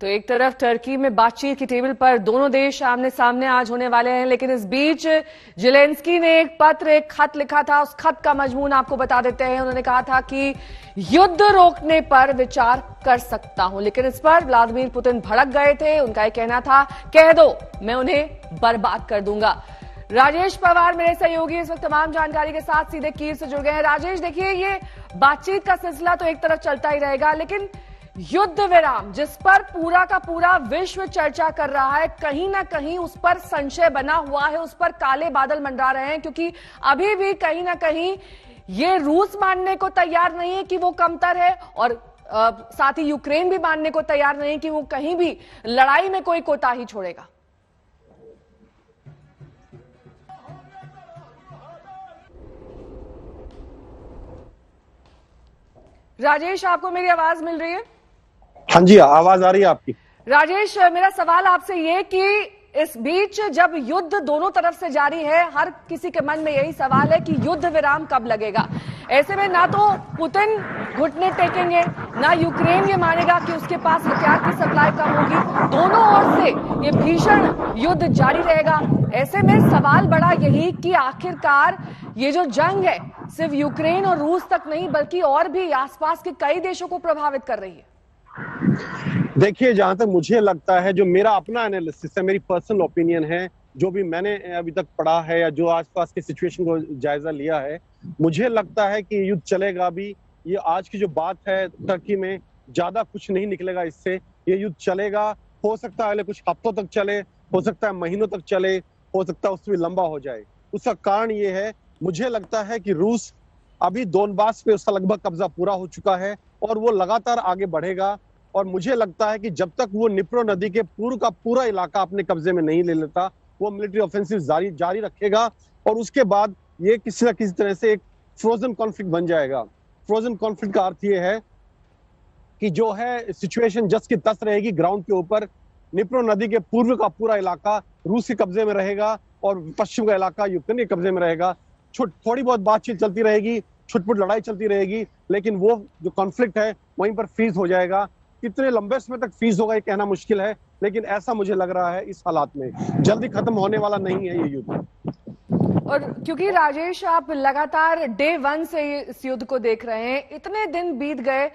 तो एक तरफ टर्की में बातचीत की टेबल पर दोनों देश आमने सामने आज होने वाले हैं, लेकिन इस बीच जेलेंस्की ने एक खत लिखा था। उस खत का मजमून आपको बता देते हैं। उन्होंने कहा था कि युद्ध रोकने पर विचार कर सकता हूं, लेकिन इस पर व्लादिमीर पुतिन भड़क गए थे। उनका यह कहना था, कह दो मैं उन्हें बर्बाद कर दूंगा। राजेश पवार मेरे सहयोगी इस वक्त तमाम जानकारी के साथ सीधे कीव से जुड़ गए हैं। राजेश, देखिए, ये बातचीत का सिलसिला तो एक तरफ चलता ही रहेगा, लेकिन युद्ध विराम जिस पर पूरा का पूरा विश्व चर्चा कर रहा है, कहीं ना कहीं उस पर संशय बना हुआ है, उस पर काले बादल मंडरा रहे हैं, क्योंकि अभी भी कहीं ना कहीं ये रूस मानने को तैयार नहीं है कि वो कमतर है, और साथ ही यूक्रेन भी मानने को तैयार नहीं कि वो कहीं भी लड़ाई में कोई कोताही छोड़ेगा। राजेश, आपको मेरी आवाज मिल रही है? हाँ जी, आवाज आ रही है आपकी। राजेश, मेरा सवाल आपसे ये कि इस बीच जब युद्ध दोनों तरफ से जारी है, हर किसी के मन में यही सवाल है कि युद्ध विराम कब लगेगा। ऐसे में ना तो पुतिन घुटने टेकेंगे, ना यूक्रेन ये मानेगा कि उसके पास हथियार की सप्लाई कम होगी। दोनों ओर से ये भीषण युद्ध जारी रहेगा। ऐसे में सवाल बड़ा यही कि आखिरकार ये जो जंग है सिर्फ यूक्रेन और रूस तक नहीं, बल्कि और भी आसपास के कई देशों को प्रभावित कर रही है। देखिए, जहां तक मुझे लगता है, जो मेरा अपना एनालिसिस है, मेरी पर्सनल ओपिनियन है, जो भी मैंने अभी तक पढ़ा है या जो आसपास की सिचुएशन को जायजा लिया है, मुझे लगता है कि युद्ध चलेगा भी। ये आज की जो बात है टर्की में, ज्यादा कुछ नहीं निकलेगा इससे। ये युद्ध चलेगा, हो सकता है कुछ हफ्तों तक चले, हो सकता है महीनों तक चले, हो सकता है उससे भी लंबा हो जाए। उसका कारण ये है, मुझे लगता है कि रूस अभी दोनबास पे उसका लगभग कब्जा पूरा हो चुका है और वो लगातार आगे बढ़ेगा। और मुझे लगता है कि जब तक वो निप्रो नदी के पूरा का पूरा इलाका अपने कब्जे में नहीं ले लेता, वो मिलिट्री ऑफेंसिव जारी रखेगा और उसके बाद ये किसी न किसी तरह से एक फ्रोजन कॉन्फ्लिक्ट बन जाएगा। फ्रोजन कॉन्फ्लिक्ट का अर्थ ये है कि जो है सिचुएशन जस की तस रहेगी ग्राउंड के ऊपर। निप्रो नदी के पूर्व का पूरा इलाका रूस के कब्जे में रहेगा और पश्चिम का इलाका यूक्रेन के कब्जे में रहेगा। थोड़ी बहुत बातचीत चलती रहेगी, छुटपुट लड़ाई चलती रहेगी, लेकिन वो जो कॉन्फ्लिक्ट है वहीं पर फ्रीज हो जाएगा। कितने लंबे समय तक फ्रीज होगा ये कहना मुश्किल है, लेकिन ऐसा मुझे लग रहा है इस हालात में जल्दी खत्म होने वाला नहीं है ये युद्ध। और क्योंकि राजेश, आप लगातार डे 1 से इस युद्ध को देख रहे हैं, इतने दिन बीत गए,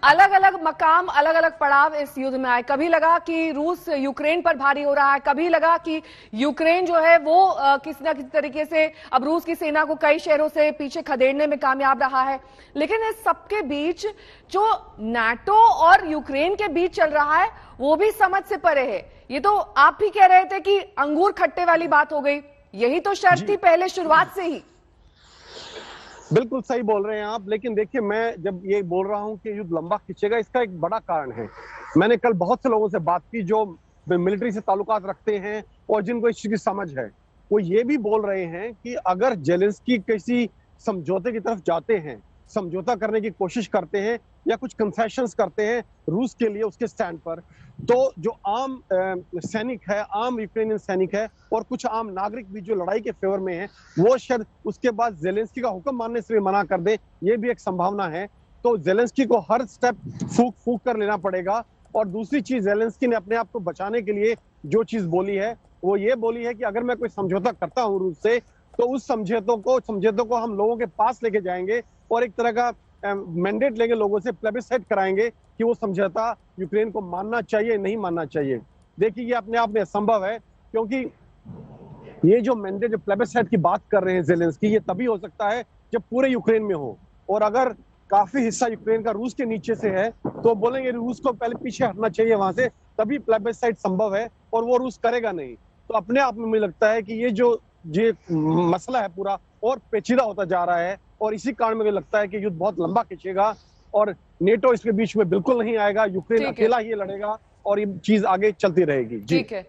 अलग अलग मकाम, अलग अलग पड़ाव इस युद्ध में आए। कभी लगा कि रूस यूक्रेन पर भारी हो रहा है, कभी लगा कि यूक्रेन जो है वो किसी न किसी तरीके से अब रूस की सेना को कई शहरों से पीछे खदेड़ने में कामयाब रहा है। लेकिन इस सबके बीच जो नाटो और यूक्रेन के बीच चल रहा है वो भी समझ से परे है। ये तो आप भी कह रहे थे कि अंगूर खट्टे वाली बात हो गई, यही तो शर्त थी पहले शुरुआत से ही। बिल्कुल सही बोल रहे हैं आप, लेकिन देखिए, मैं जब ये बोल रहा हूं कि युद्ध लंबा खींचेगा, इसका एक बड़ा कारण है। मैंने कल बहुत से लोगों से बात की जो मिलिट्री से ताल्लुकात रखते हैं और जिनको इस चीज की समझ है। वो ये भी बोल रहे हैं कि अगर जेलेंस्की किसी समझौते की तरफ जाते हैं, समझौता करने की कोशिश करते हैं या कुछ कंसेशंस करते हैं रूस के लिए उसके स्टैंड पर, तो जो आम सैनिक है, आम यूक्रेनियन सैनिक है और कुछ आम नागरिक भी जो लड़ाई के फेवर में है, वो शायद उसके बाद जेलेंस्की का हुक्म मानने से भी मना कर दे। ये भी एक संभावना है। तो जेलेंस्की को हर स्टेप फूक कर लेना पड़ेगा। और दूसरी चीज, जेलेंस्की ने अपने आप को बचाने के लिए जो चीज बोली है वो ये बोली है कि अगर मैं कोई समझौता करता हूँ रूस से, तो उस समझौतों को हम लोगों के पास लेके जाएंगे और एक तरह का मैंडेट लेंगे, लोगों से प्लेबिसाइट कराएंगे कि वो समझौता यूक्रेन को मानना चाहिए नहीं मानना चाहिए। देखिए, ये अपने आप में असंभव है, क्योंकि ये जो मैंडेट, जो प्लेबिसाइट की बात कर रहे हैं जेलेंस्की, ये तभी हो सकता है जब पूरे यूक्रेन में हो। और अगर काफी हिस्सा यूक्रेन का रूस के नीचे से है तो बोलेंगे रूस को पहले पीछे हटना चाहिए वहां से, तभी प्लेबिसाइट संभव है, और वो रूस करेगा नहीं। तो अपने आप में मुझे लगता है कि ये मसला है पूरा और पेचीदा होता जा रहा है, और इसी कारण मुझे लगता है कि युद्ध बहुत लंबा खींचेगा और नेटो इसके बीच में बिल्कुल नहीं आएगा। यूक्रेन अकेला ही लड़ेगा और ये चीज आगे चलती रहेगी। जी, ठीक है।